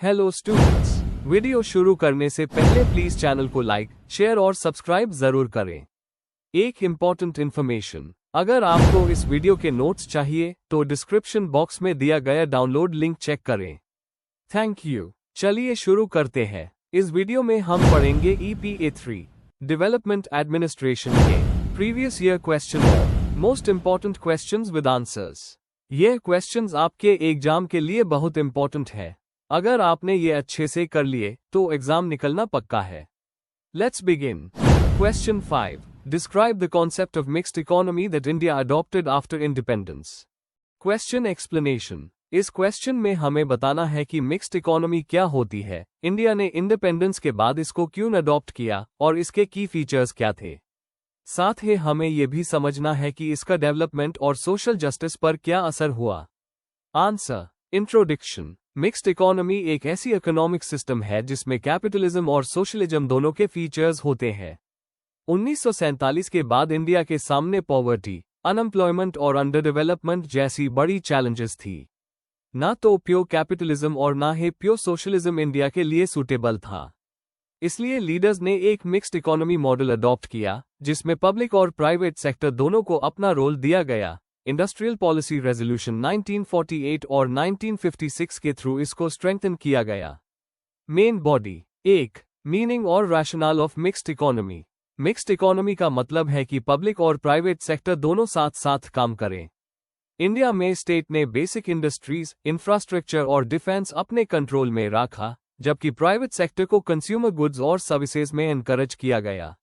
Hello students, video शुरू करने से पहले प्लीज चैनल को लाइक, शेयर और सब्सक्राइब जरूर करें। एक इम्पॉर्टेंट इन्फॉर्मेशन, अगर आपको इस वीडियो के नोट्स चाहिए तो डिस्क्रिप्शन बॉक्स में दिया गया डाउनलोड लिंक चेक करें। Thank you. चलिए शुरू करते हैं। इस वीडियो में हम पढ़ेंगे EPA3 डेवलपमेंट एडमिनिस्ट्रेशन के प्रीवियस ईयर क्वेश्चन और most important questions with answers. ये क्वेश्चंस आपके एग्जाम के लिए बहुत इम्पॉर्टेंट है। अगर आपने ये अच्छे से कर लिए तो एग्जाम निकलना पक्का है। Let's begin. Question 5, describe the concept of mixed economy that India adopted after independence. Question explanation. इस क्वेश्चन में हमें बताना है कि मिक्स्ड इकोनॉमी क्या होती है, इंडिया ने इंडिपेंडेंस के बाद इसको क्यों अडॉप्ट किया और इसके की फीचर्स क्या थे। साथ ही हमें यह भी समझना है कि इसका डेवलपमेंट और सोशल जस्टिस पर क्या असर हुआ। आंसर। इंट्रोडक्शन। मिक्स्ड इकोनॉमी एक ऐसी इकोनॉमिक सिस्टम है जिसमें कैपिटलिज्म और सोशलिज्म दोनों के फीचर्स होते हैं। 1947 के बाद इंडिया के सामने पॉवर्टी, अनएम्प्लॉयमेंट और अंडर डेवलपमेंट जैसी बड़ी चैलेंजेस थी। ना तो प्योर कैपिटलिज्म और ना ही प्योर सोशलिज्म इंडिया के लिए सूटेबल था। इसलिए लीडर्स ने एक मिक्स्ड इकोनॉमी मॉडल अडॉप्ट किया जिसमें पब्लिक और प्राइवेट सेक्टर दोनों को अपना रोल दिया गया। इंडस्ट्रियल पॉलिसी रेजोल्यूशन 1948 और 1956 के थ्रू इसको स्ट्रेंथन किया गया। Main body. 1. मीनिंग और rational of mixed economy. Mixed economy का मतलब है कि पब्लिक और प्राइवेट सेक्टर दोनों साथ साथ काम करें। इंडिया में स्टेट ने बेसिक इंडस्ट्रीज, इंफ्रास्ट्रक्चर और डिफेंस अपने कंट्रोल में रखा, जबकि प्राइवेट सेक्टर को कंज्यूमर गुड्स और सर्विसेज में एनकरेज किया गया।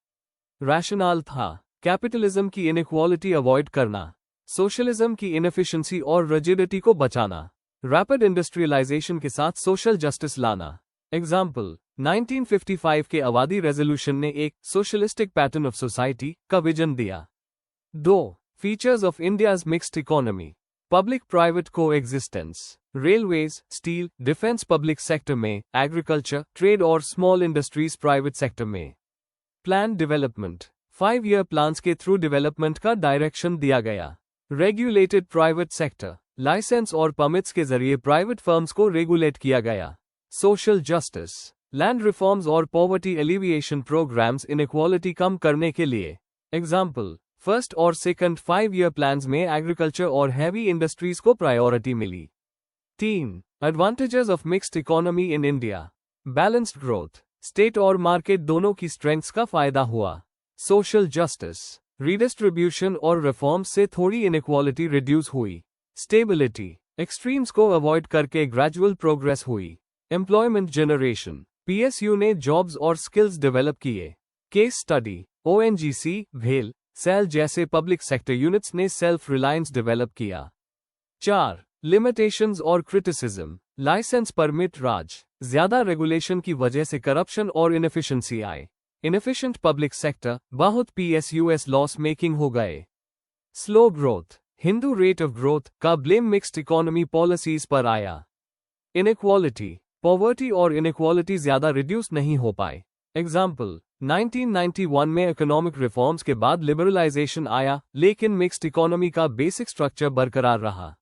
रैशनल था कैपिटलिज्म की इनइक्वालिटी अवॉइड करना, सोशलिज्म की इनएफिशिएंसी और रिजिडिटी को बचाना, रैपिड इंडस्ट्रियलाइजेशन के साथ सोशल जस्टिस लाना। एग्जाम्पल, 1955 के आबादी रेजोल्यूशन ने एक सोशलिस्टिक पैटर्न ऑफ सोसाइटी का विजन दिया। 2. Features of India's mixed economy. Public private coexistence, railways, steel, defence public sector में, एग्रीकल्चर, ट्रेड और स्मॉल इंडस्ट्रीज प्राइवेट सेक्टर में। प्लान डेवलपमेंट, 5 ईयर प्लान्स के थ्रू डेवलपमेंट का direction दिया गया। Regulated private sector, licence और permits के जरिए प्राइवेट फर्म्स को रेगुलेट किया गया। सोशल जस्टिस, लैंड रिफॉर्म्स और पॉवर्टी एलिविएशन प्रोग्राम्स इनइक्वालिटी कम करने के लिए। एग्जाम्पल, फर्स्ट और सेकंड 5 ईयर प्लान्स में एग्रीकल्चर और हैवी इंडस्ट्रीज को प्रायोरिटी मिली। 3. Advantages of mixed economy in India. Balanced growth, state और मार्केट दोनों की स्ट्रेंथ्स का फायदा हुआ। सोशल जस्टिस, रीडिस्ट्रीब्यूशन और रिफॉर्म्स से थोड़ी इनइक्वालिटी रिड्यूस हुई। स्टेबिलिटी, एक्सट्रीम्स को अवॉइड करके ग्रेजुअल प्रोग्रेस हुई। एम्प्लॉयमेंट जनरेशन, PSU ने जॉब्स और स्किल्स डेवलप किए। केस स्टडी, ONGC, भेल, सेल जैसे पब्लिक सेक्टर यूनिट्स ने सेल्फ रिलायंस डेवलप किया। 4. लिमिटेशंस और क्रिटिसिज्म, लाइसेंस परमिट राज, ज्यादा रेगुलेशन की वजह से करप्शन और इनएफिशिएंसी आए। इनएफिशिएंट पब्लिक सेक्टर, बहुत PSUs लॉस मेकिंग हो गए। Slow growth, Hindu rate of growth का ब्लेम मिक्स्ड इकोनॉमी पॉलिसीज पर आया। इनइक्वालिटी, पॉवर्टी और इनइक्वालिटी ज्यादा रिड्यूस नहीं हो पाए। एग्जाम्पल, 1991 में इकोनॉमिक रिफॉर्म्स के बाद लिबरलाइजेशन आया, लेकिन मिक्स्ड इकोनॉमी का बेसिक स्ट्रक्चर बरकरार रहा।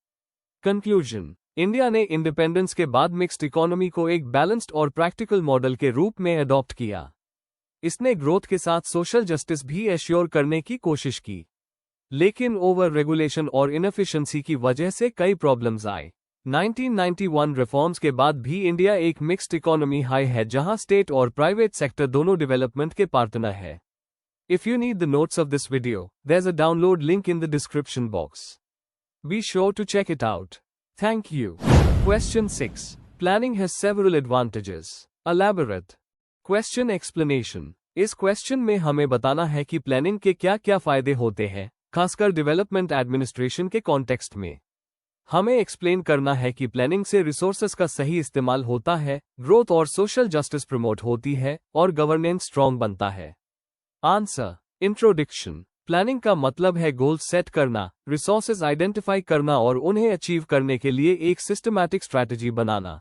कंक्लूजन, इंडिया ने इंडिपेंडेंस के बाद मिक्स्ड इकोनॉमी को एक बैलेंस्ड और प्रैक्टिकल मॉडल के रूप में अडॉप्ट किया। इसने ग्रोथ के साथ सोशल जस्टिस भी एश्योर करने की कोशिश की, लेकिन ओवर रेगुलेशन और इनएफिशिएंसी की वजह से कई प्रॉब्लम्स आए। 1991 रिफॉर्म्स के बाद भी इंडिया एक मिक्स्ड इकोनॉमी हाई है जहां स्टेट और प्राइवेट सेक्टर दोनों डेवलपमेंट के पार्टनर है। If you need the notes of this video, there is a download link in the description box. Be sure to check it out. Thank you. Question 6. Planning has several advantages. Elaborate. Question explanation. इस question में हमें बताना है कि planning के क्या क्या फायदे होते हैं, खासकर डेवलपमेंट एडमिनिस्ट्रेशन के कॉन्टेक्स्ट में। हमें एक्सप्लेन करना है कि प्लानिंग से रिसोर्सेज का सही इस्तेमाल होता है, ग्रोथ और सोशल जस्टिस प्रमोट होती है और गवर्नेंस स्ट्रॉन्ग बनता है। आंसर। इंट्रोडक्शन। प्लानिंग का मतलब है गोल सेट करना, रिसोर्सेज आइडेंटिफाई करना और उन्हें अचीव करने के लिए एक सिस्टमैटिक स्ट्रैटेजी बनाना।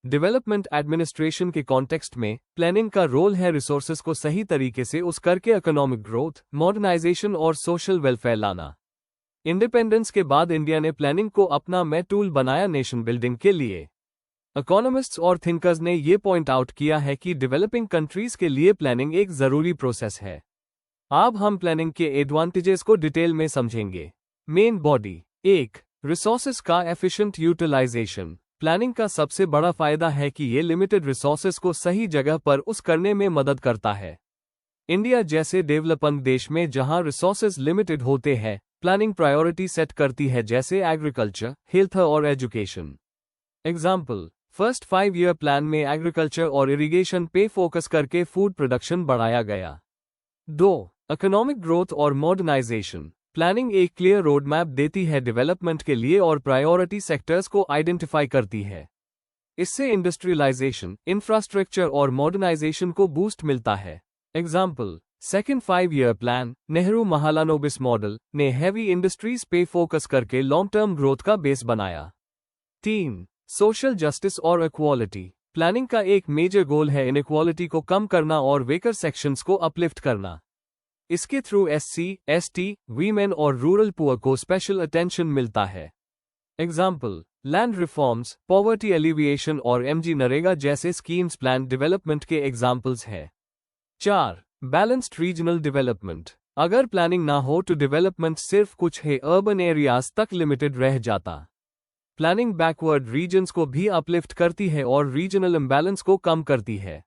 डेवलपमेंट एडमिनिस्ट्रेशन के कॉन्टेक्स्ट में प्लानिंग का रोल है रिसोर्सेज को सही तरीके से उस करके इकोनॉमिक ग्रोथ, मॉडर्नाइजेशन और सोशल वेलफेयर लाना। इंडिपेंडेंस के बाद इंडिया ने प्लानिंग को अपना टूल बनाया नेशन बिल्डिंग के लिए। इकोनॉमिस्ट्स और थिंकर्स ने ये पॉइंट आउट किया है कि डेवलपिंग कंट्रीज के लिए प्लानिंग एक जरूरी प्रोसेस है। अब हम प्लानिंग के एडवांटेजेस को डिटेल में समझेंगे। Main body. 1. रिसोर्सेज का एफिशिएंट यूटिलाइजेशन। प्लानिंग का सबसे बड़ा फायदा है कि ये लिमिटेड रिसोर्सेज को सही जगह पर उस करने में मदद करता है। इंडिया जैसे डेवलपिंग देश में जहां रिसोर्सेज लिमिटेड होते हैं, प्लानिंग प्रायोरिटी सेट करती है, जैसे एग्रीकल्चर, हेल्थ और education. Example, first 5 year plan में एग्रीकल्चर और इरिगेशन पे फोकस करके फूड प्रोडक्शन बढ़ाया गया। 2. इकोनॉमिक ग्रोथ और मॉडर्नाइजेशन। प्लानिंग एक क्लियर रोड मैप देती है डेवलपमेंट के लिए और प्रायोरिटी सेक्टर्स को आइडेंटिफाई करती है। इससे इंडस्ट्रियलाइजेशन, इंफ्रास्ट्रक्चर और मॉडर्नाइजेशन को बूस्ट मिलता है। Example, second 5 year plan, Nehru Mahalanobis model, ने हैवी इंडस्ट्रीज पे फोकस करके लॉन्ग टर्म ग्रोथ का बेस बनाया। 3. सोशल जस्टिस और इक्वालिटी। प्लानिंग का एक मेजर गोल है इनइक्वालिटी को कम करना और वेकर सेक्शंस को अपलिफ्ट करना। इसके थ्रू SC, ST, वीमेन और रूरल पुअर को स्पेशल अटेंशन मिलता है। Example, land reforms, poverty alleviation और MG नरेगा जैसे स्कीम्स प्लान डेवलपमेंट के एग्जाम्पल्स हैं। 4. Balanced regional development. अगर प्लानिंग ना हो तो डेवलपमेंट सिर्फ कुछ है अर्बन एरियाज तक लिमिटेड रह जाता। प्लानिंग बैकवर्ड रीजन्स को भी अपलिफ्ट करती है और रीजनल इम्बैलेंस को कम करती है।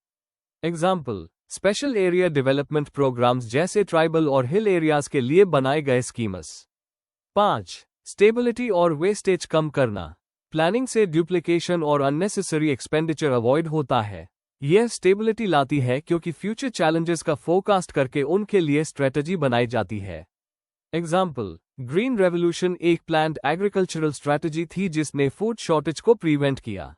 Example, special area development programmes जैसे ट्राइबल और हिल एरियाज के लिए बनाए गए स्कीम्स। 5. स्टेबिलिटी और वेस्टेज कम करना। प्लानिंग से ड्यूप्लिकेशन और अननेसेसरी एक्सपेंडिचर अवॉइड होता है। यह स्टेबिलिटी लाती है क्योंकि फ्यूचर चैलेंजेस का फोरकास्ट करके उनके लिए स्ट्रेटजी बनाई जाती है। एग्जाम्पल, ग्रीन रेवोल्यूशन एक प्लान्ड एग्रीकल्चरल स्ट्रैटेजी थी जिसने फूड शॉर्टेज को प्रिवेंट किया।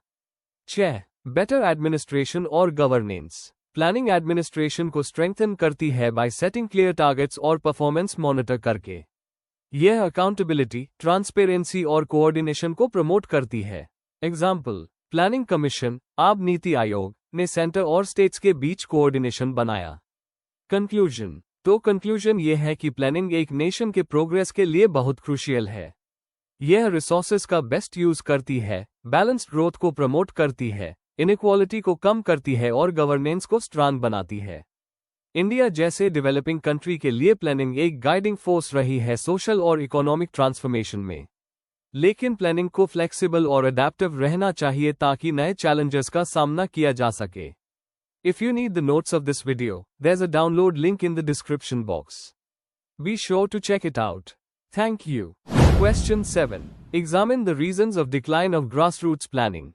6. बेटर एडमिनिस्ट्रेशन और गवर्नेंस। प्लानिंग एडमिनिस्ट्रेशन को स्ट्रेंथन करती है बाय सेटिंग क्लियर टारगेट्स और परफॉर्मेंस मॉनिटर करके। यह अकाउंटेबिलिटी, ट्रांसपेरेंसी और कोऑर्डिनेशन को प्रमोट करती है। एग्जाम्पल, प्लानिंग कमीशन, आब नीति आयोग, ने सेंटर और स्टेट्स के बीच कोऑर्डिनेशन बनाया। कंक्लूजन। तो कंक्लूजन यह है कि प्लानिंग एक नेशन के प्रोग्रेस के लिए बहुत क्रूशियल है। यह रिसोर्सेज का बेस्ट यूज करती है, बैलेंस्ड ग्रोथ को प्रमोट करती है, इनइक्वालिटी को कम करती है और गवर्नेंस को स्ट्रांग बनाती है। इंडिया जैसे डेवलपिंग कंट्री के लिए प्लानिंग एक गाइडिंग फोर्स रही है सोशल और इकोनॉमिक ट्रांसफॉर्मेशन में। लेकिन प्लानिंग को फ्लेक्सिबल और अडेप्टिव रहना चाहिए ताकि नए चैलेंजेस का सामना किया जा सके। If you need the notes of this video, there's a download link in the description box. Be sure to check it out. Thank you. Question 7. Examine the reasons of decline of grassroots planning.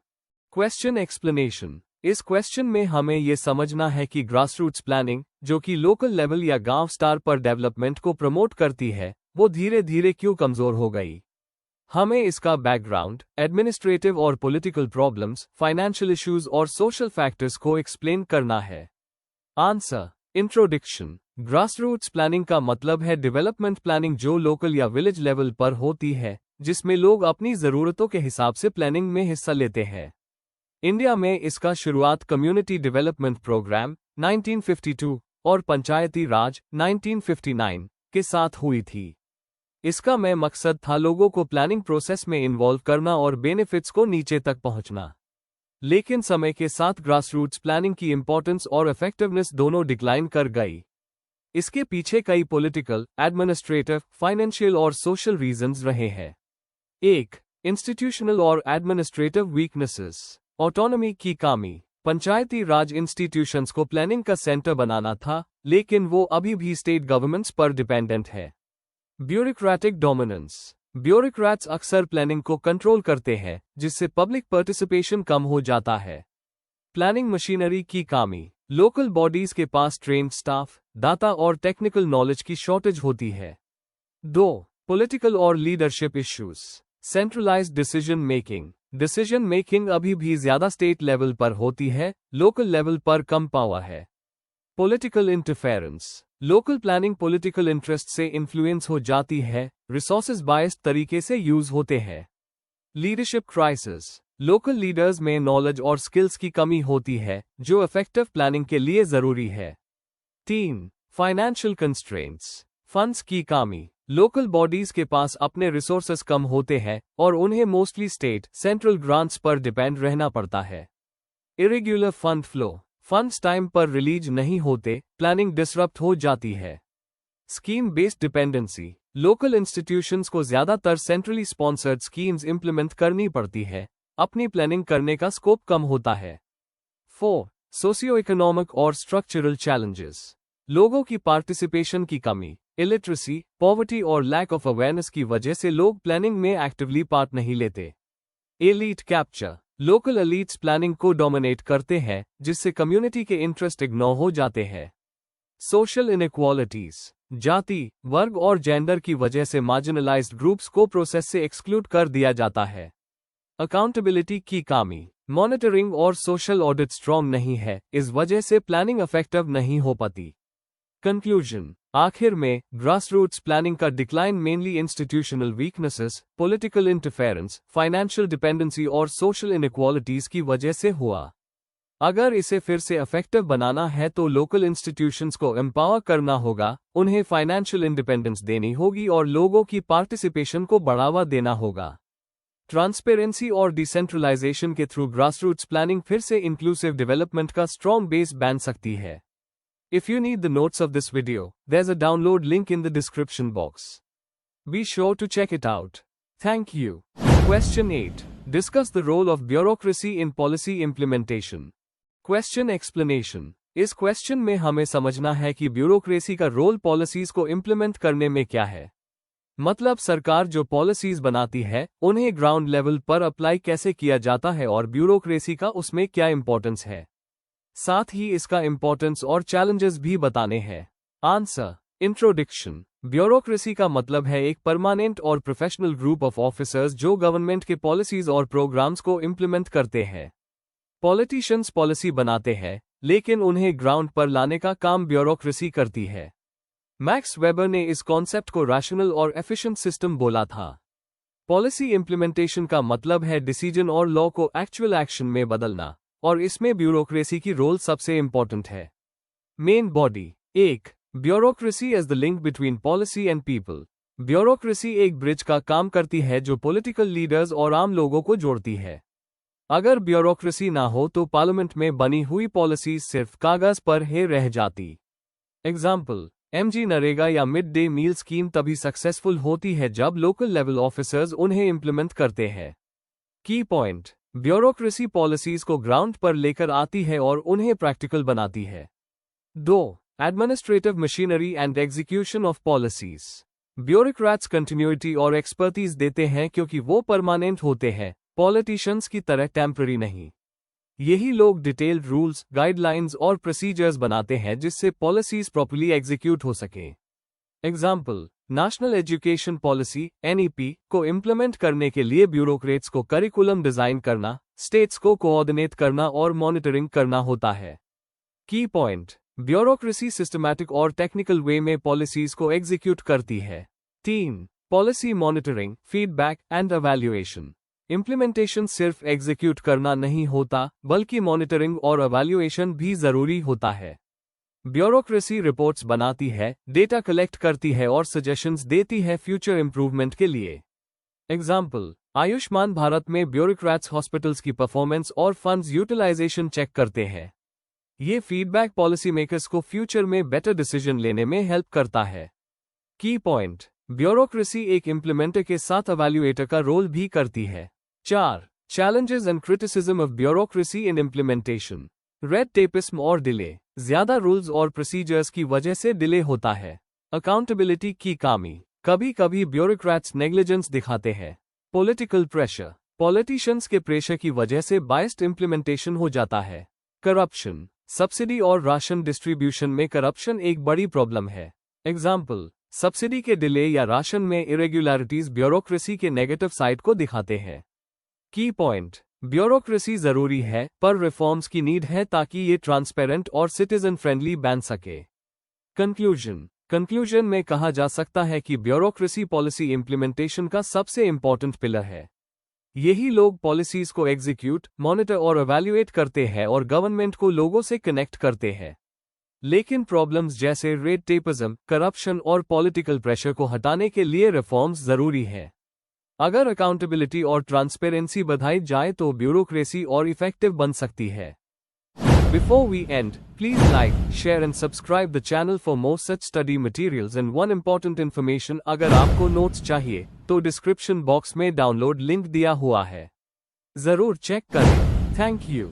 Question explanation. इस question में हमें यह समझना है कि grassroots planning, जो कि local level या गांव स्तर पर डेवलपमेंट को प्रमोट करती है, वो धीरे धीरे क्यों कमजोर हो गई। हमें इसका बैकग्राउंड, एडमिनिस्ट्रेटिव और पॉलिटिकल प्रॉब्लम्स, फाइनेंशियल इश्यूज और सोशल फैक्टर्स को एक्सप्लेन करना है। आंसर। इंट्रोडक्शन। ग्रासरूट्स प्लानिंग का मतलब है डेवलपमेंट प्लानिंग जो लोकल या विलेज लेवल पर होती है, जिसमें लोग अपनी जरूरतों के हिसाब से प्लानिंग में हिस्सा लेते हैं। इंडिया में इसका शुरुआत कम्युनिटी डेवलपमेंट प्रोग्राम 1952 और पंचायती राज 1959 के साथ हुई थी। इसका में मकसद था लोगों को प्लानिंग प्रोसेस में इन्वॉल्व करना और बेनिफिट्स को नीचे तक पहुंचना। लेकिन समय के साथ ग्रासरूट्स प्लानिंग की इंपॉर्टेंस और इफेक्टिवनेस दोनों डिक्लाइन कर गई। इसके पीछे कई पॉलिटिकल, एडमिनिस्ट्रेटिव, फाइनेंशियल और सोशल रीजंस रहे हैं। 1. इंस्टीट्यूशनल और एडमिनिस्ट्रेटिव वीकनेसेस। ऑटोनॉमी की कमी। पंचायती राज इंस्टीट्यूशंस को प्लानिंग का सेंटर बनाना था, लेकिन वो अभी भी स्टेट गवर्नमेंट्स पर डिपेंडेंट है। Bureaucratic dominance. ब्यूरोक्रेट्स अक्सर प्लानिंग को कंट्रोल करते हैं, जिससे पब्लिक पार्टिसिपेशन कम हो जाता है। प्लानिंग मशीनरी की कमी। लोकल बॉडीज के पास ट्रेन्ड स्टाफ, डाटा और टेक्निकल नॉलेज की शॉर्टेज होती है। 2. पॉलिटिकल और leadership issues. Centralised decision making. Decision making अभी भी ज्यादा स्टेट लेवल पर होती है, लोकल लेवल पर कम पावर है। Political interference. Local planning political interest से इन्फ्लुएंस हो जाती है, रिसोर्सेज बायस्ड तरीके से यूज होते हैं। Leadership crisis. लोकल लीडर्स में नॉलेज और स्किल्स की कमी होती है, जो इफेक्टिव प्लानिंग के लिए जरूरी है। 3. Financial constraints. फंड्स की कमी। लोकल बॉडीज के पास अपने रिसोर्सेस कम होते हैं और उन्हें मोस्टली स्टेट सेंट्रल ग्रांट्स पर डिपेंड रहना पड़ता है। Irregular fund flow, funds time पर रिलीज नहीं होते, प्लानिंग डिसरप्ट हो जाती है। Scheme based dependency, local institutions को ज्यादातर सेंट्रली स्पॉन्सर्ड स्कीम्स इंप्लीमेंट करनी पड़ती है, अपनी प्लानिंग करने का स्कोप कम होता है। 4. सोशियो इकोनॉमिक और स्ट्रक्चरल चैलेंजेस, लोगों की पार्टिसिपेशन की कमी, इलिटरेसी, पॉवर्टी और लैक ऑफ अवेयरनेस की वजह से लोग प्लानिंग में एक्टिवली पार्ट नहीं लेते। Elite capture, local elites planning को डोमिनेट करते हैं, जिससे कम्युनिटी के इंटरेस्ट इग्नोर हो जाते हैं। सोशल इनइक्वालिटीज, जाति, वर्ग और जेंडर की वजह से मार्जिनलाइज्ड ग्रुप्स को प्रोसेस से एक्सक्लूड कर दिया जाता है। अकाउंटेबिलिटी की कमी, मॉनिटरिंग और सोशल ऑडिट स्ट्रॉन्ग नहीं है, इस वजह से प्लानिंग इफेक्टिव नहीं हो पाती। कंक्लूजन, आखिर में ग्रासरूट्स प्लानिंग का decline mainly institutional weaknesses, political interference, financial dependency और सोशल इनइक्वालिटीज की वजह से हुआ। अगर इसे फिर से इफेक्टिव बनाना है तो लोकल इंस्टीट्यूशंस को एम्पावर करना होगा, उन्हें फाइनेंशियल इंडिपेंडेंस देनी होगी और लोगों की पार्टिसिपेशन को बढ़ावा देना होगा। ट्रांसपेरेंसी और डिसेंट्रलाइजेशन के थ्रू ग्रासरूट्स प्लानिंग फिर से इंक्लूसिव डेवलपमेंट का स्ट्रॉन्ग बेस बन सकती है। If you need the notes of this video, there's a download link in the description box. Be sure to check it out. Thank you. Question 8. Discuss the role of bureaucracy in policy implementation. Question explanation. इस question में हमें समझना है कि bureaucracy का role policies को implement करने में क्या है। मतलब सरकार जो पॉलिसीज बनाती है, उन्हें ग्राउंड लेवल पर अप्लाई कैसे किया जाता है और ब्यूरोक्रेसी का उसमें क्या इंपॉर्टेंस है। साथ ही इसका इंपॉर्टेंस और चैलेंजेस भी बताने हैं। आंसर। इंट्रोडक्शन। ब्यूरोक्रेसी का मतलब है एक परमानेंट और प्रोफेशनल ग्रुप ऑफ ऑफिसर्स जो गवर्नमेंट के पॉलिसीज और प्रोग्राम्स को इम्प्लीमेंट करते हैं। पॉलिटिशियंस पॉलिसी बनाते हैं, लेकिन उन्हें ग्राउंड पर लाने का काम ब्यूरोक्रेसी करती है। मैक्स वेबर ने इस कॉन्सेप्ट को रैशनल और एफिशिएंट सिस्टम बोला था। पॉलिसी इम्प्लीमेंटेशन का मतलब है डिसीजन और लॉ को एक्चुअल एक्शन में बदलना, और इसमें ब्यूरोक्रेसी की रोल सबसे इंपॉर्टेंट है। Main body. 1. Bureaucracy as the link between policy and people. Bureaucracy एक ब्रिज का काम करती है जो पॉलिटिकल लीडर्स और आम लोगों को जोड़ती है। अगर ब्यूरोक्रेसी ना हो तो पार्लियामेंट में बनी हुई पॉलिसीज सिर्फ कागज पर ही रह जाती। एग्जाम्पल, एमजी नरेगा या मिड डे मील स्कीम तभी सक्सेसफुल होती है जब लोकल लेवल ऑफिसर्स उन्हें इंप्लीमेंट करते हैं। की पॉइंट, ब्यूरोक्रेसी पॉलिसीज को ग्राउंड पर लेकर आती है और उन्हें प्रैक्टिकल बनाती है। 2. Administrative machinery and execution of policies. Bureaucrats continuity और एक्सपर्टीज देते हैं क्योंकि वो परमानेंट होते हैं, पॉलिटिशियंस की तरह टेम्पररी नहीं। यही लोग डिटेल्ड रूल्स, गाइडलाइंस और प्रोसीजर्स बनाते हैं जिससे पॉलिसीज प्रॉपर्ली एग्जीक्यूट हो सके। Example, national education policy (NEP) को इम्प्लीमेंट करने के लिए ब्यूरोक्रेट्स को करिकुलम डिजाइन करना, स्टेट्स को कोऑर्डिनेट करना और मॉनिटरिंग करना होता है। की पॉइंट, ब्यूरोक्रेसी सिस्टमैटिक और टेक्निकल वे में पॉलिसीज को एग्जीक्यूट करती है। 3. Policy monitoring, feedback and evaluation. Implementation सिर्फ एग्जीक्यूट करना नहीं होता, बल्कि मॉनिटरिंग और एवैल्यूएशन भी जरूरी होता है। ब्यूरोक्रेसी रिपोर्ट्स बनाती है, डेटा कलेक्ट करती है और सजेशंस देती है फ्यूचर इंप्रूवमेंट के लिए। एग्जाम्पल, आयुष्मान भारत में ब्यूरोक्रेट्स हॉस्पिटल्स की परफॉर्मेंस और फंड्स यूटिलाइजेशन चेक करते हैं। ये फीडबैक पॉलिसी मेकर्स को फ्यूचर में बेटर डिसीजन लेने में हेल्प करता है। की पॉइंट, ब्यूरोक्रेसी एक इम्प्लीमेंटर के साथ एवैल्यूएटर का रोल भी करती है। 4. Challenges and criticism of bureaucracy in implementation. Red tapism और डिले। ज्यादा रूल्स और प्रोसीजर्स की वजह से डिले होता है। अकाउंटेबिलिटी की कमी। कभी कभी ब्यूरोक्रेट्स नेग्लिजेंस दिखाते हैं। Political pressure. पॉलिटिशियंस के प्रेशर की वजह से बायस्ड इम्प्लीमेंटेशन हो जाता है। करप्शन। सब्सिडी और राशन डिस्ट्रीब्यूशन में करप्शन एक बड़ी प्रॉब्लम है। एग्जाम्पल, सब्सिडी के डिले या राशन में इरेगुलरिटीज ब्यूरोक्रेसी के नेगेटिव साइड को दिखाते हैं। की पॉइंट, ब्यूरोक्रेसी जरूरी है, पर रिफॉर्म्स की नीड है ताकि ये ट्रांसपेरेंट और सिटीजन फ्रेंडली बन सके। कंक्लूजन में कहा जा सकता है कि ब्यूरोक्रेसी पॉलिसी इंप्लीमेंटेशन का सबसे इंपॉर्टेंट पिलर है। यही लोग पॉलिसीज को एग्जीक्यूट, मॉनिटर और एवैल्यूएट करते हैं और गवर्नमेंट को लोगों से कनेक्ट करते हैं। लेकिन प्रॉब्लम्स जैसे रेड टेपिज्म, करप्शन और पॉलिटिकल प्रेशर को हटाने के लिए रिफॉर्म्स जरूरी है। अगर अकाउंटेबिलिटी और ट्रांसपेरेंसी बढ़ाई जाए तो ब्यूरोक्रेसी और इफेक्टिव बन सकती है। Before we end, please like, share and subscribe the channel for more such study materials and one important information अगर आपको नोट्स चाहिए तो डिस्क्रिप्शन बॉक्स में डाउनलोड लिंक दिया हुआ है, जरूर चेक करें। Thank you.